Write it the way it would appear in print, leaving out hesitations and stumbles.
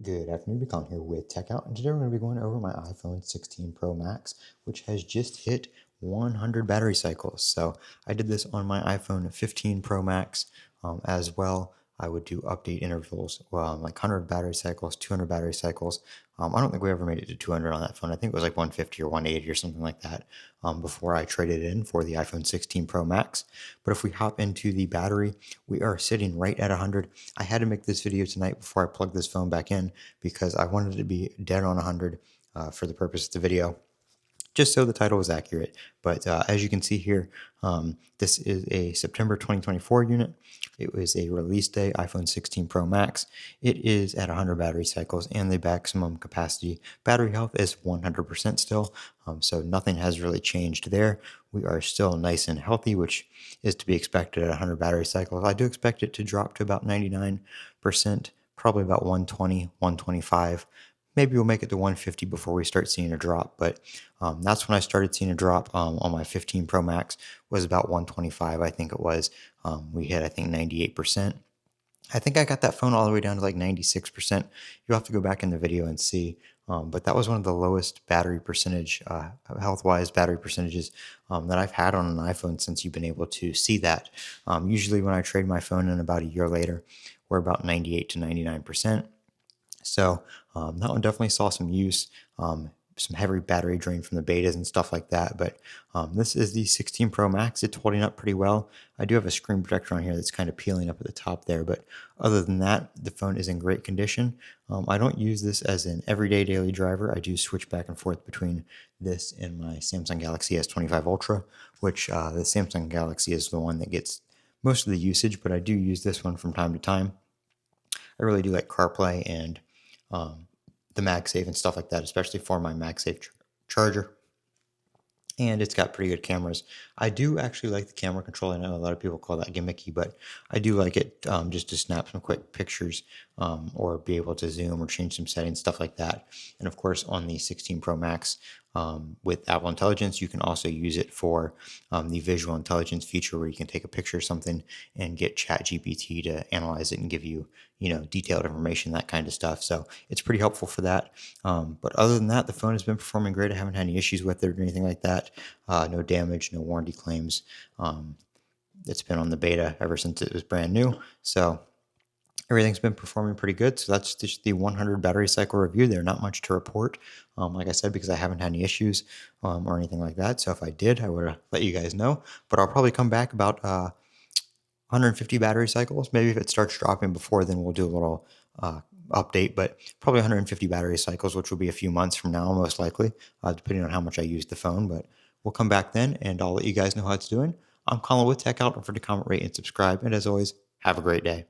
Good afternoon, Colin here with Techout, and today we're going to be going over my iPhone 16 Pro Max, which has just hit 100 battery cycles. So I did this on my iPhone 15 Pro Max as well. I would do update intervals, like 100 battery cycles, 200 battery cycles. I don't think we ever made it to 200 on that phone. I think it was like 150 or 180 or something like that before I traded in for the iPhone 16 Pro Max. But if we hop into the battery, we are sitting right at 100. I had to make this video tonight before I plugged this phone back in because I wanted it to be dead on 100 for the purpose of the video, just so the title was accurate. But as you can see here, this is a September 2024 unit. It was a release day iPhone 16 Pro Max. It is at 100 battery cycles, and the maximum capacity battery health is 100% still. So nothing has really changed there. We are still nice and healthy, which is to be expected at 100 battery cycles. I do expect it to drop to about 99%, probably about 120, 125. Maybe we'll make it to 150 before we start seeing a drop, but that's when I started seeing a drop on my 15 Pro Max, was about 125, I think it was. We hit, I think, 98%. I think I got that phone all the way down to like 96%. You'll have to go back in the video and see. But that was one of the lowest battery percentage, health-wise battery percentages that I've had on an iPhone since you've been able to see that. Usually when I trade my phone in about a year later, we're about 98 to 99%. So that one definitely saw some use, some heavy battery drain from the betas and stuff like that. But this is the 16 Pro Max. It's holding up pretty well. I do have a screen protector on here that's kind of peeling up at the top there. But other than that, the phone is in great condition. I don't use this as an everyday daily driver. I do switch back and forth between this and my Samsung Galaxy S25 Ultra, which the Samsung Galaxy is the one that gets most of the usage, but I do use this one from time to time. I really do like CarPlay and the MagSafe and stuff like that, especially for my MagSafe charger. And it's got pretty good cameras. I do actually like the camera control. I know a lot of people call that gimmicky, but I do like it just to snap some quick pictures or be able to zoom or change some settings, stuff like that. And of course, on the 16 Pro Max with Apple Intelligence, you can also use it for the visual intelligence feature where you can take a picture of something and get ChatGPT to analyze it and give you, detailed information, that kind of stuff. So it's pretty helpful for that. But other than that, the phone has been performing great. I haven't had any issues with it or anything like that. No damage, no warranty claims. It's been on the beta ever since it was brand new. So everything's been performing pretty good. So that's just the 100 battery cycle review there. Not much to report, like I said, because I haven't had any issues or anything like that. So if I did, I would have let you guys know. But I'll probably come back about 150 battery cycles. Maybe if it starts dropping before, then we'll do a little update, but probably 150 battery cycles, which will be a few months from now, most likely, depending on how much I use the phone. But we'll come back then, and I'll let you guys know how it's doing. I'm Colin with Techout. Don't forget to comment, rate, and subscribe. And as always, have a great day.